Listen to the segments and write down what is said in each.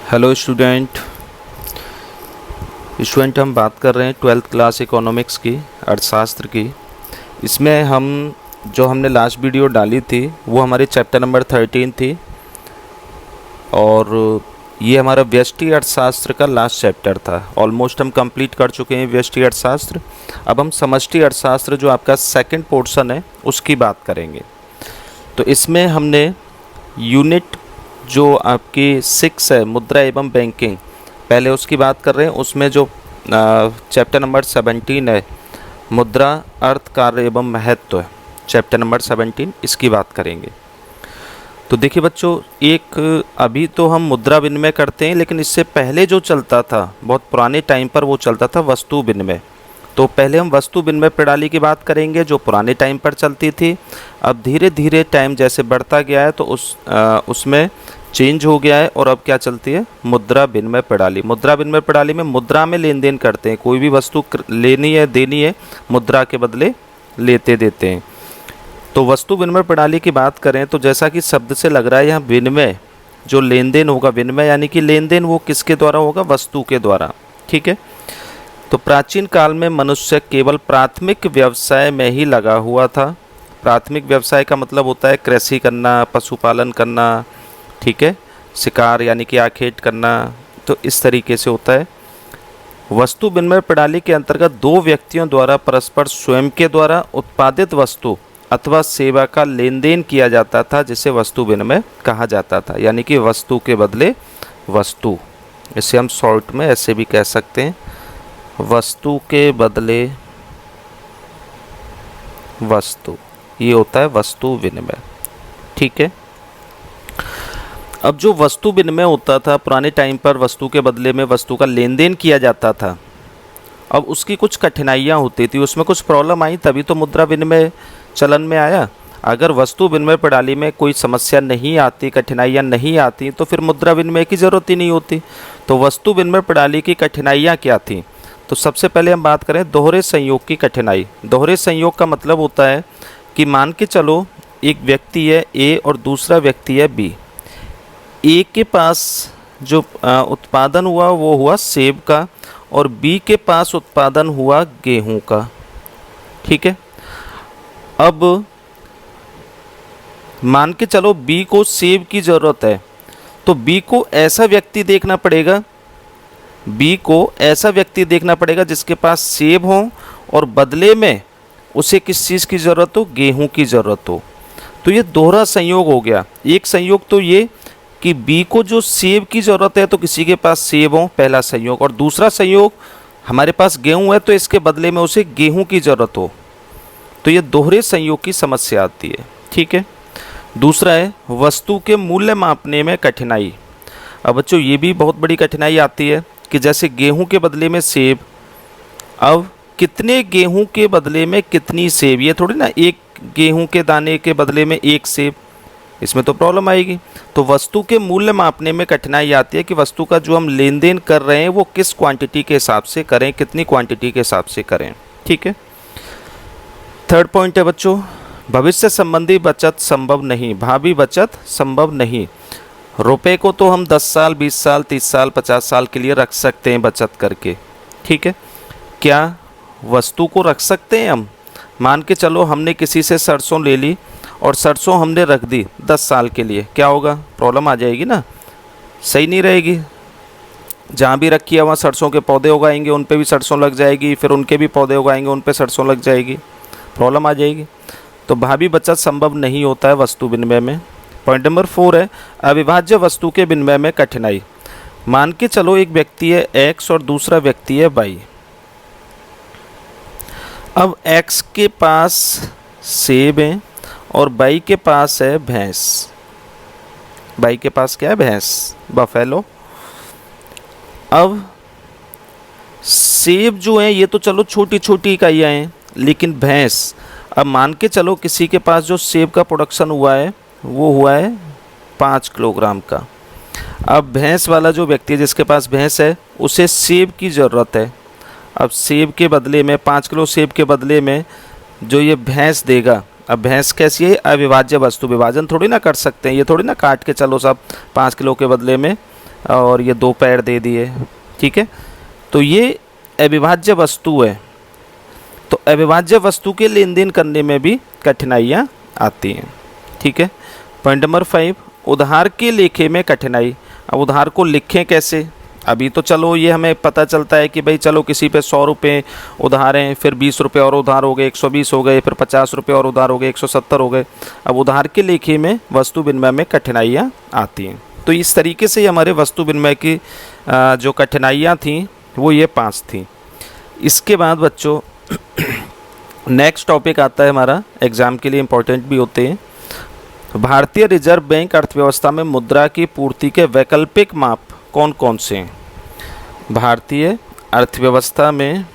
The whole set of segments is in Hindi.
हेलो स्टूडेंट हम बात कर रहे हैं 12th क्लास इकोनॉमिक्स की, अर्थशास्त्र की। इसमें हमने लास्ट वीडियो डाली थी वो हमारी चैप्टर नंबर 13 थी और ये हमारा व्यष्टि अर्थशास्त्र का लास्ट चैप्टर था। ऑलमोस्ट हम कंप्लीट कर चुके हैं व्यष्टि अर्थशास्त्र। अब हम समष्टि अर्थशास्त्र जो आपका सेकंड पोर्शन है उसकी बात करेंगे। तो इसमें हमने यूनिट जो आपकी 6 है, मुद्रा एवं बैंकिंग, पहले उसकी बात कर रहे हैं। उसमें जो चैप्टर नंबर 17 है, मुद्रा, अर्थ, कार्य एवं महत्व, चैप्टर नंबर 17, इसकी बात करेंगे। तो देखिए बच्चों, अभी तो हम मुद्रा विनिमय करते हैं, लेकिन इससे पहले जो चलता था, बहुत पुराने टाइम पर वो चलता था वस्तु विनिमय। तो पहले हम वस्तु विनिमय प्रणाली की बात करेंगे जो पुराने टाइम पर चलती थी। अब धीरे धीरे टाइम जैसे बढ़ता गया है तो उसमें चेंज हो गया है और अब क्या चलती है, मुद्रा विनिमय प्रणाली। मुद्रा विनिमय प्रणाली में मुद्रा में लेन देन करते हैं, कोई भी वस्तु लेनी है देनी है मुद्रा के बदले लेते देते हैं। तो वस्तु विनिमय प्रणाली की बात करें तो जैसा कि शब्द से लग रहा है यहाँ विनिमय, जो लेन देन होगा, विनिमय यानी कि लेन देन वो किसके द्वारा होगा, वस्तु के द्वारा। ठीक है। तो प्राचीन काल में मनुष्य केवल प्राथमिक व्यवसाय में ही लगा हुआ था। प्राथमिक व्यवसाय का मतलब होता है कृषि करना, पशुपालन करना, ठीक है, शिकार यानी कि आखेट करना। तो इस तरीके से होता है। वस्तु विनिमय प्रणाली के अंतर्गत दो व्यक्तियों द्वारा परस्पर स्वयं के द्वारा उत्पादित वस्तु अथवा सेवा का लेन देन किया जाता था, जिसे वस्तु विनिमय कहा जाता था। यानी कि वस्तु के बदले वस्तु, इसे हम शॉर्ट में ऐसे भी कह सकते हैं, वस्तु के बदले वस्तु, ये होता है वस्तु विनिमय। ठीक है। अब जो वस्तु विनिमय होता था पुराने टाइम पर, वस्तु के बदले में वस्तु का लेन देन किया जाता था। अब उसकी कुछ कठिनाइयाँ होती थी, उसमें कुछ प्रॉब्लम आई, तभी तो मुद्रा विनिमय चलन में आया। अगर वस्तु विनिमय प्रणाली में कोई समस्या नहीं आती, कठिनाइयाँ नहीं आती, तो फिर मुद्रा विनिमय की ज़रूरत ही नहीं होती। तो वस्तु विनिमय प्रणाली की कठिनाइयाँ क्या थी? तो सबसे पहले हम बात करें दोहरे संयोग की कठिनाई। दोहरे संयोग का मतलब होता है कि मान के चलो एक व्यक्ति है ए और दूसरा व्यक्ति है बी। ए के पास जो उत्पादन हुआ वो हुआ सेब का और बी के पास उत्पादन हुआ गेहूं का। ठीक है। अब मान के चलो बी को सेब की ज़रूरत है, तो बी को ऐसा व्यक्ति देखना पड़ेगा जिसके पास सेब हो और बदले में उसे किस चीज़ की ज़रूरत हो, गेहूं की ज़रूरत हो। तो ये दोहरा संयोग हो गया। एक संयोग तो ये कि बी को जो सेब की ज़रूरत है तो किसी के पास सेब हो, पहला संयोग, और दूसरा संयोग हमारे पास गेहूं है तो इसके बदले में उसे गेहूं की ज़रूरत हो। तो ये दोहरे संयोग की समस्या आती है। ठीक है। दूसरा है वस्तु के मूल्य मापने में कठिनाई। अब बच्चों ये भी बहुत बड़ी कठिनाई आती है कि जैसे गेहूं के बदले में सेब, अब कितने गेहूं के बदले में कितनी सेब, ये थोड़ी ना एक गेहूं के दाने के बदले में एक सेब, इसमें तो प्रॉब्लम आएगी। तो वस्तु के मूल्य मापने में कठिनाई आती है कि वस्तु का जो हम लेन देन कर रहे हैं वो किस क्वांटिटी के हिसाब से करें, कितनी क्वांटिटी के हिसाब से करें। ठीक है। थर्ड पॉइंट है बच्चों, भविष्य संबंधी बचत संभव नहीं, भावी बचत संभव नहीं। रुपए को तो हम 10 साल, 20 साल, 30 साल, 50 साल के लिए रख सकते हैं बचत करके। ठीक है। क्या वस्तु को रख सकते हैं हम? मान के चलो हमने किसी से सरसों ले ली और सरसों हमने रख दी 10 साल के लिए, क्या होगा? प्रॉब्लम आ जाएगी ना, सही नहीं रहेगी। जहाँ भी रखी है वहाँ सरसों के पौधे उगाएंगे, उन पे भी सरसों लग जाएगी, फिर उनके भी पौधे उगाएंगे, उन पे सरसों लग जाएगी, प्रॉब्लम आ जाएगी। तो भावी बचत संभव नहीं होता है वस्तु विनिमय में। पॉइंट नंबर 4 है अविभाज्य वस्तु के विनिमय में कठिनाई। मान के चलो एक व्यक्ति है एक्स और दूसरा व्यक्ति है वाई। अब एक्स के पास सेब है और वाई के पास है भैंस। वाई के पास क्या है? भैंस, बफेलो। अब सेब जो है ये तो चलो छोटी छोटी इकाइयाँ हैं, लेकिन भैंस, अब मान के चलो किसी के पास जो सेब का प्रोडक्शन हुआ है वो हुआ है 5 किलोग्राम का। अब भैंस वाला जो व्यक्ति है जिसके पास भैंस है उसे सेब की ज़रूरत है। अब सेब के बदले में 5 किलो सेब के बदले में जो ये भैंस देगा, अब भैंस कैसी है? अविभाज्य वस्तु, विभाजन थोड़ी ना कर सकते हैं, ये थोड़ी ना काट के चलो सब 5 किलो के बदले में और ये 2 पैर दे दिए, ठीक है। तो ये अविभाज्य वस्तु है, तो अविभाज्य वस्तु के लेन देन करने में भी कठिनाइयाँ आती हैं, ठीक है। पॉइंट नंबर 5, उधार के लेखे में कठिनाई। अब उधार को लिखें कैसे? अभी तो चलो ये हमें पता चलता है कि भाई चलो किसी पे 100 रुपये उधार हैं, फिर 20 रुपये और उधार हो गए, 120 हो गए, फिर 50 रुपये और उधार हो गए, 170 हो गए। अब उधार के लेखे में वस्तु विनिमय में कठिनाइयाँ आती हैं। तो इस तरीके से हमारे वस्तु विनिमय की जो कठिनाइयाँ थीं वो ये 5 थीं। इसके बाद बच्चों नेक्स्ट टॉपिक आता है हमारा, एग्ज़ाम के लिए इम्पोर्टेंट भी होते हैं। भारतीय रिजर्व बैंक अर्थव्यवस्था में मुद्रा की पूर्ति के वैकल्पिक माप कौन कौन से हैं? भारतीय अर्थव्यवस्था में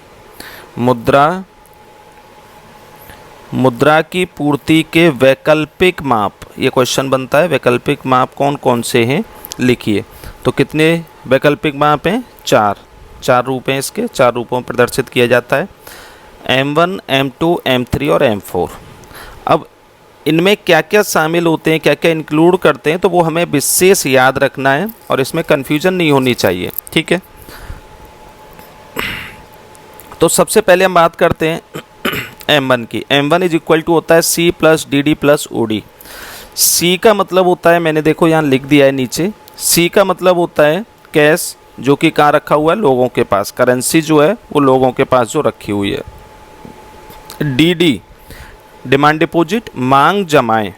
मुद्रा की पूर्ति के वैकल्पिक माप, ये क्वेश्चन बनता है। वैकल्पिक माप कौन कौन से हैं लिखिए। तो कितने वैकल्पिक माप हैं? 4 रूप हैं इसके, 4 रूपों में प्रदर्शित किया जाता है, M1, M2, M3 और M4। अब इनमें क्या क्या शामिल होते हैं, क्या क्या इंक्लूड करते हैं, तो वो हमें विशेष याद रखना है और इसमें कन्फ्यूजन नहीं होनी चाहिए, ठीक है। तो सबसे पहले हम बात करते हैं M1 की। M1 इज इक्वल टू होता है C plus DD plus OD। C का मतलब होता है, मैंने देखो यहाँ लिख दिया है नीचे, C का मतलब होता है कैश, जो कि कहाँ रखा हुआ है? लोगों के पास। करेंसी जो है वो लोगों के पास जो रखी हुई है। DD डिमांड डिपॉजिट, मांग जमाएं,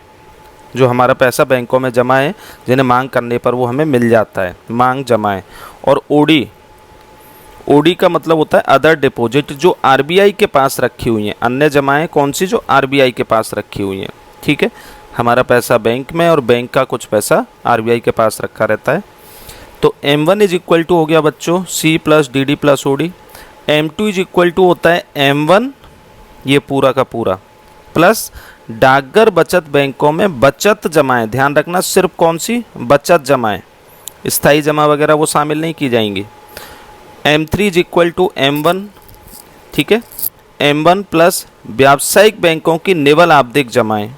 जो हमारा पैसा बैंकों में जमा है, जिन्हें मांग करने पर वो हमें मिल जाता है, मांग जमाएं। और OD का मतलब होता है अदर डिपॉजिट, जो RBI के पास रखी हुई हैं। अन्य जमाएं कौन सी? जो RBI के पास रखी हुई हैं, ठीक है। हमारा पैसा बैंक में और बैंक का कुछ पैसा RBI के पास रखा रहता है। तो M1 इज इक्वल टू हो गया बच्चों C plus DD plus OD। M2 is equal to होता है M1, ये पूरा का पूरा, प्लस डाकघर बचत बैंकों में बचत जमाएं। ध्यान रखना, सिर्फ कौन सी? बचत जमाएं, स्थायी जमा वगैरह वो शामिल नहीं की जाएंगी। M3 is equal to M1, ठीक है। M1 प्लस व्यावसायिक बैंकों की निवल आवधिक जमाएं।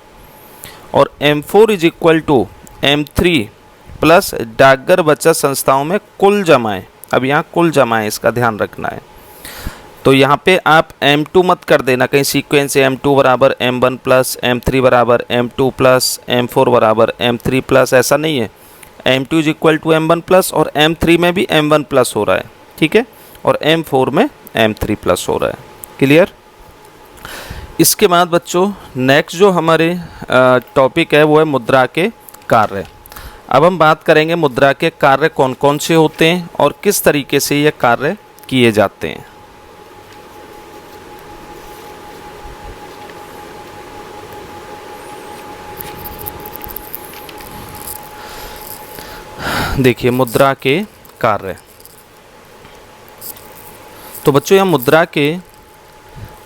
और M4 is equal to M3 plus डाकघर बचत संस्थाओं में कुल जमाएं। अब यहाँ कुल जमाएं, इसका ध्यान रखना है। तो यहाँ पे आप M2 मत कर देना कहीं सीक्वेंस से, M2 बराबर M1 प्लस, M3 बराबर M2 प्लस, M4 बराबर M3 प्लस, ऐसा नहीं है। M2 is equal to M1 plus, और M3 में भी M1 प्लस हो रहा है, ठीक है, और M4 में M3 प्लस हो रहा है। क्लियर? इसके बाद बच्चों नेक्स्ट जो हमारे टॉपिक है वो है मुद्रा के कार्य। अब हम बात करेंगे मुद्रा के कार्य कौन कौन से होते हैं और किस तरीके से ये कार्य किए जाते हैं। देखिए मुद्रा के कार्य। तो बच्चों यहाँ मुद्रा के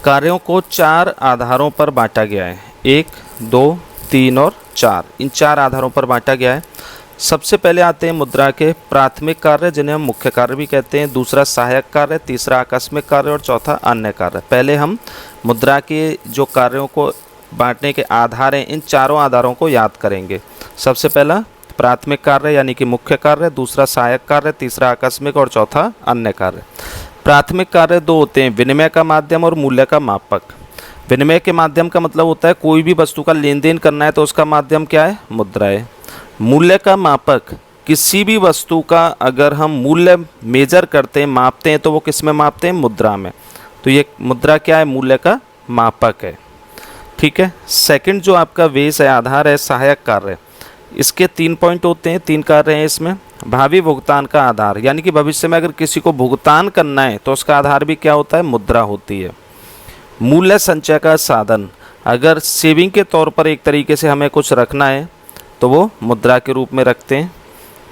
कार्यों को 4 आधारों पर बांटा गया है। 1, 2, 3 और 4, इन 4 आधारों पर बांटा गया है। सबसे पहले आते हैं मुद्रा के प्राथमिक कार्य, जिन्हें हम मुख्य कार्य भी कहते हैं। दूसरा सहायक कार्य, तीसरा आकस्मिक कार्य और चौथा अन्य कार्य। पहले हम मुद्रा के जो कार्यों को बांटने के आधार हैं, इन 4 आधारों को याद करेंगे। सबसे पहला प्राथमिक कार्य यानी कि मुख्य कार्य, दूसरा सहायक कार्य, तीसरा आकस्मिक और चौथा अन्य कार्य। प्राथमिक कार्य 2 होते हैं, विनिमय का माध्यम और मूल्य का मापक। विनिमय के माध्यम का मतलब होता है कोई भी वस्तु का लेन देन करना है तो उसका माध्यम क्या है? मुद्रा है। मूल्य का मापक, किसी भी वस्तु का अगर हम मूल्य मेजर करते हैं, मापते हैं, तो वो किस में मापते हैं? मुद्रा में। तो ये मुद्रा क्या है? मूल्य का मापक है, ठीक है। सेकंड जो आपका बेस है, आधार है, सहायक कार्य। इसके 3 पॉइंट होते हैं, 3 कार्य हैं इसमें। भावी भुगतान का आधार, यानी कि भविष्य में अगर किसी को भुगतान करना है तो उसका आधार भी क्या होता है? मुद्रा होती है। मूल्य संचय का साधन, अगर सेविंग के तौर पर एक तरीके से हमें कुछ रखना है तो वो मुद्रा के रूप में रखते हैं।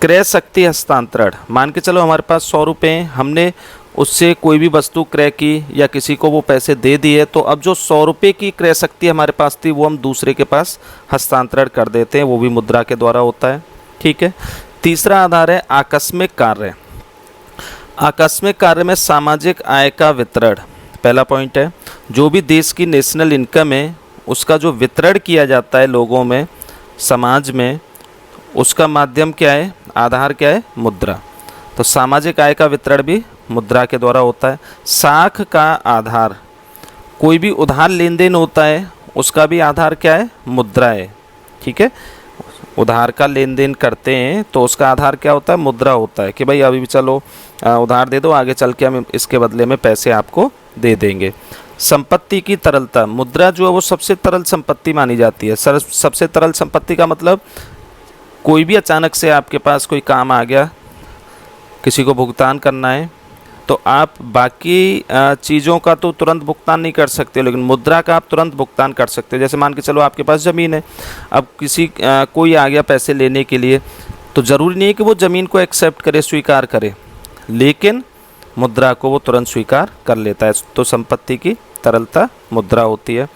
क्रय शक्ति हस्तांतरण, मान के चलो हमारे पास 100 रुपये हैं, हमने उससे कोई भी वस्तु क्रय की या किसी को वो पैसे दे दिए, तो अब जो 100 रुपये की क्रय शक्ति हमारे पास थी वो हम दूसरे के पास हस्तांतरण कर देते हैं, वो भी मुद्रा के द्वारा होता है, ठीक है। तीसरा आधार है आकस्मिक कार्य। आकस्मिक कार्य में सामाजिक आय का वितरण पहला पॉइंट है। जो भी देश की नेशनल इनकम है उसका जो वितरण किया जाता है लोगों में, समाज में, उसका माध्यम क्या है, आधार क्या है, मुद्रा। तो सामाजिक आय का वितरण भी मुद्रा के द्वारा होता है। साख का आधार, कोई भी उधार लेन देन होता है उसका भी आधार क्या है, मुद्रा है। ठीक है, उधार का लेन देन करते हैं तो उसका आधार क्या होता है, मुद्रा होता है कि भाई अभी भी चलो उधार दे दो, आगे चल के हम इसके बदले में पैसे आपको दे देंगे। संपत्ति की तरलता, मुद्रा जो है वो सबसे तरल संपत्ति मानी जाती है। सबसे तरल संपत्ति का मतलब कोई भी अचानक से आपके पास कोई काम आ गया, किसी को भुगतान करना है, तो आप बाकी चीज़ों का तो तुरंत भुगतान नहीं कर सकते, लेकिन मुद्रा का आप तुरंत भुगतान कर सकते हो। जैसे मान के चलो आपके पास ज़मीन है, अब कोई आ गया पैसे लेने के लिए, तो ज़रूरी नहीं है कि वो ज़मीन को एक्सेप्ट करे, स्वीकार करे, लेकिन मुद्रा को वो तुरंत स्वीकार कर लेता है। तो संपत्ति की तरलता मुद्रा होती है।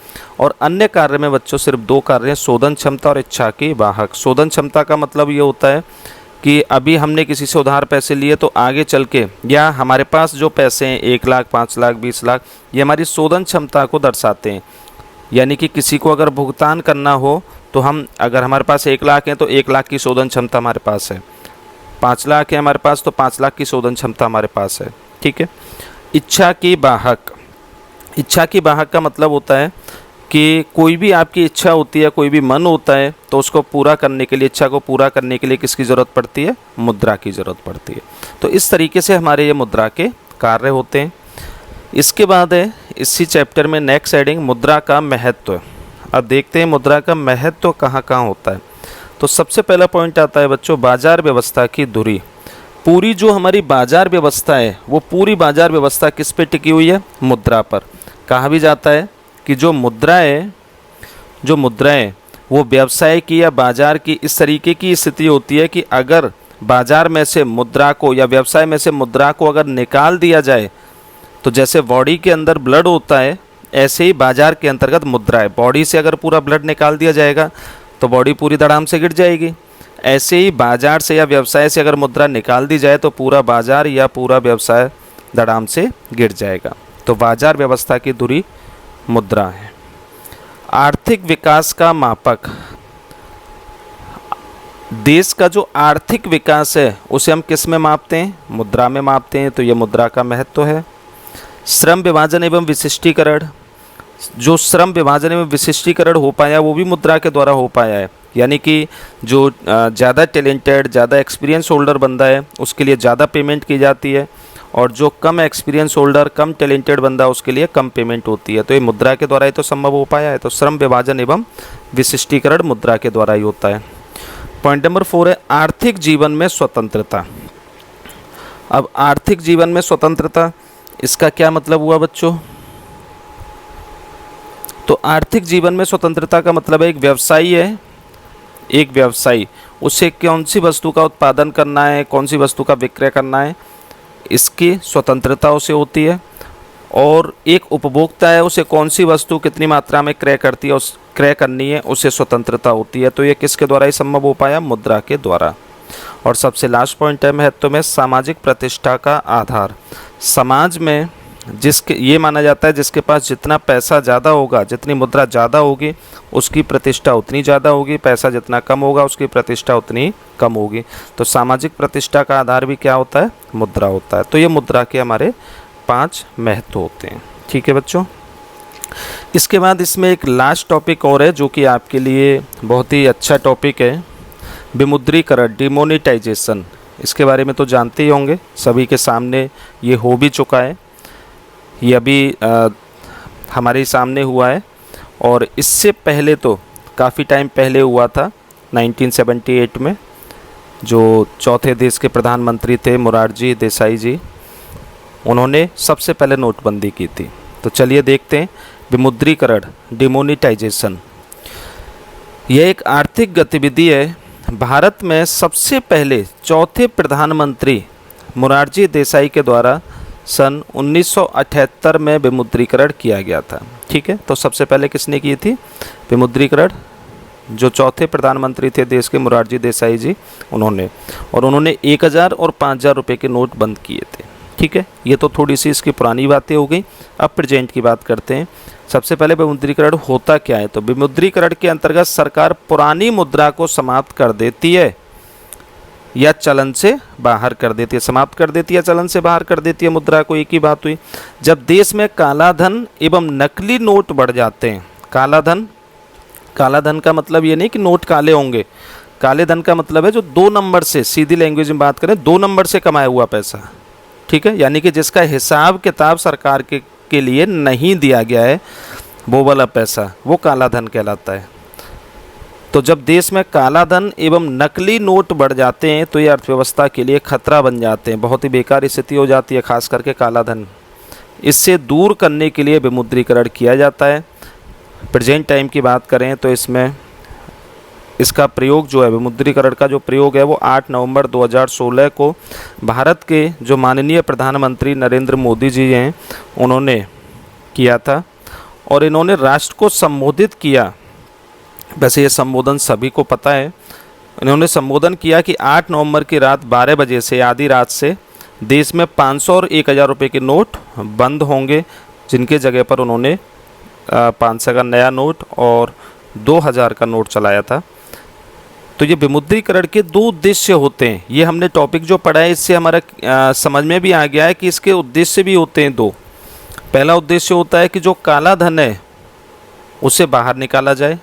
और अन्य कार्य में बच्चों सिर्फ 2 कार्य हैं, शोधन क्षमता और इच्छा की वाहक। शोधन क्षमता का मतलब ये होता है कि अभी हमने किसी से उधार पैसे लिए, तो आगे चल के या हमारे पास जो पैसे हैं 1 लाख, 5 लाख, 20 लाख, ये हमारी शोधन क्षमता को दर्शाते हैं। यानी कि किसी को अगर भुगतान करना हो तो हम, अगर हमारे पास 1 लाख है तो 1 लाख की शोधन क्षमता हमारे पास है, 5 लाख है हमारे पास तो 5 लाख की शोधन क्षमता हमारे पास है। ठीक है। इच्छा की वाहक, इच्छा की वाहक का मतलब होता है कि कोई भी आपकी इच्छा होती है, कोई भी मन होता है, तो उसको पूरा करने के लिए, इच्छा को पूरा करने के लिए किसकी ज़रूरत पड़ती है, मुद्रा की ज़रूरत पड़ती है। तो इस तरीके से हमारे ये मुद्रा के कार्य होते हैं। इसके बाद है इसी चैप्टर में नेक्स्ट हेडिंग मुद्रा का महत्व। अब देखते हैं मुद्रा का महत्व कहाँ कहाँ होता है। तो सबसे पहला पॉइंट आता है बच्चों, बाजार व्यवस्था की धुरी। पूरी जो हमारी बाजार व्यवस्था है, वो पूरी बाजार व्यवस्था किस पे टिकी हुई है, मुद्रा पर। कहा भी जाता है कि जो मुद्राएं वो व्यवसाय की या बाजार की इस तरीके की स्थिति होती है कि अगर बाजार में से मुद्रा को या व्यवसाय में से मुद्रा को अगर निकाल दिया जाए, तो जैसे बॉडी के अंदर ब्लड होता है, ऐसे ही बाजार के अंतर्गत मुद्रा है। बॉडी से अगर पूरा ब्लड निकाल दिया जाएगा तो बॉडी पूरी धड़ाम से गिर जाएगी। ऐसे ही बाजार से या व्यवसाय से अगर मुद्रा निकाल दी जाए तो पूरा बाजार या पूरा व्यवसाय धड़ाम से गिर जाएगा। तो बाजार व्यवस्था की धुरी मुद्रा है। आर्थिक विकास का मापक, देश का जो आर्थिक विकास है उसे हम किस में मापते हैं, मुद्रा में मापते हैं। तो ये मुद्रा का महत्व है। श्रम विभाजन एवं विशिष्टीकरण, जो श्रम विभाजन एवं विशिष्टीकरण हो पाया वो भी मुद्रा के द्वारा हो पाया है। यानी कि जो ज़्यादा टैलेंटेड, ज़्यादा एक्सपीरियंस होल्डर बंदा है उसके लिए ज़्यादा पेमेंट की जाती है, और जो कम एक्सपीरियंस होल्डर, कम टैलेंटेड बंदा उसके लिए कम पेमेंट होती है। तो ये मुद्रा के द्वारा ही तो संभव हो पाया है। तो श्रम विभाजन एवं विशिष्टीकरण मुद्रा के द्वारा ही होता है। पॉइंट नंबर 4 है आर्थिक जीवन में स्वतंत्रता। अब आर्थिक जीवन में स्वतंत्रता, इसका क्या मतलब हुआ बच्चों? तो आर्थिक जीवन में स्वतंत्रता का मतलब है एक व्यवसायी है, एक व्यवसायी उसे कौन सी वस्तु का उत्पादन करना है, कौन सी वस्तु का विक्रय करना है, इसकी स्वतंत्रता उसे होती है। और एक उपभोक्ता है, उसे कौन सी वस्तु कितनी मात्रा में क्रय करनी है, उसे स्वतंत्रता होती है। तो ये किसके द्वारा ही संभव हो पाया, मुद्रा के द्वारा। और सबसे लास्ट पॉइंट है महत्व में सामाजिक प्रतिष्ठा का आधार। समाज में जिसके ये माना जाता है जिसके पास जितना पैसा ज़्यादा होगा, जितनी मुद्रा ज़्यादा होगी उसकी प्रतिष्ठा उतनी ज़्यादा होगी, पैसा जितना कम होगा उसकी प्रतिष्ठा उतनी कम होगी। तो सामाजिक प्रतिष्ठा का आधार भी क्या होता है, मुद्रा होता है। तो ये मुद्रा के हमारे 5 महत्व होते हैं। ठीक है बच्चों। इसके बाद इसमें एक लास्ट टॉपिक और है जो कि आपके लिए बहुत ही अच्छा टॉपिक है, विमुद्रीकरण, डिमोनेटाइजेशन। इसके बारे में तो जानते ही होंगे, सभी के सामने ये हो भी चुका है, ये अभी हमारे सामने हुआ है। और इससे पहले तो काफ़ी टाइम पहले हुआ था 1978 में, जो चौथे देश के प्रधानमंत्री थे मोरारजी देसाई जी, उन्होंने सबसे पहले नोटबंदी की थी। तो चलिए देखते हैं विमुद्रीकरण, डिमोनेटाइजेशन। यह एक आर्थिक गतिविधि है। भारत में सबसे पहले चौथे प्रधानमंत्री मोरारजी देसाई के द्वारा सन 1978 में विमुद्रीकरण किया गया था। ठीक है। तो सबसे पहले किसने की थी विमुद्रीकरण, जो चौथे प्रधानमंत्री थे देश के, मोरारजी देसाई जी, उन्होंने। और उन्होंने 1000 और 5000 रुपये के नोट बंद किए थे। ठीक है। ये तो थोड़ी सी इसकी पुरानी बातें हो गई। अब प्रेजेंट की बात करते हैं। सबसे पहले विमुद्रीकरण होता क्या है? तो विमुद्रीकरण के अंतर्गत सरकार पुरानी मुद्रा को समाप्त कर देती है या चलन से बाहर कर देती है, समाप्त कर देती है, चलन से बाहर कर देती है मुद्रा को, एक ही बात हुई। जब देश में काला धन एवं नकली नोट बढ़ जाते हैं, काला धन का मतलब ये नहीं कि नोट काले होंगे, काले धन का मतलब है जो 2 नंबर से, सीधी लैंग्वेज में बात करें, 2 नंबर से कमाया हुआ पैसा, ठीक है, यानी कि जिसका हिसाब किताब सरकार के लिए नहीं दिया गया है, वो वाला पैसा, वो काला धन कहलाता है। तो जब देश में काला धन एवं नकली नोट बढ़ जाते हैं तो ये अर्थव्यवस्था के लिए खतरा बन जाते हैं, बहुत ही बेकार स्थिति हो जाती है, खास करके काला धन। इससे दूर करने के लिए विमुद्रीकरण किया जाता है। प्रेजेंट टाइम की बात करें तो इसमें इसका प्रयोग जो है, विमुद्रीकरण का जो प्रयोग है वो 8 नवंबर 2016 को भारत के जो माननीय प्रधानमंत्री नरेंद्र मोदी जी हैं उन्होंने किया था, और इन्होंने राष्ट्र को संबोधित किया। वैसे ये संबोधन सभी को पता है। इन्होंने संबोधन किया कि 8 नवंबर की रात 12 बजे से, आधी रात से, देश में 500 और 1000 रुपये के नोट बंद होंगे, जिनके जगह पर उन्होंने 500 का नया नोट और 2000 का नोट चलाया था। तो ये विमुद्रीकरण के 2 उद्देश्य होते हैं। ये हमने टॉपिक जो पढ़ा है इससे हमारा समझ में भी आ गया है कि इसके उद्देश्य भी होते हैं 2। पहला उद्देश्य होता है कि जो काला धन है उसे बाहर निकाला जाए,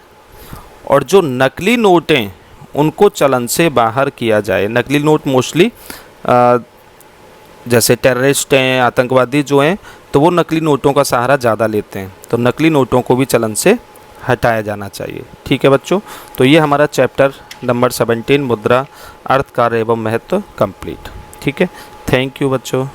और जो नकली नोट हैं उनको चलन से बाहर किया जाए। नकली नोट मोस्टली जैसे टेररिस्ट हैं, आतंकवादी जो हैं, तो वो नकली नोटों का सहारा ज़्यादा लेते हैं, तो नकली नोटों को भी चलन से हटाया जाना चाहिए। ठीक है बच्चों, तो ये हमारा चैप्टर नंबर 17 मुद्रा, अर्थ, कार्य एवं महत्व कंप्लीट। ठीक है, थैंक यू बच्चों।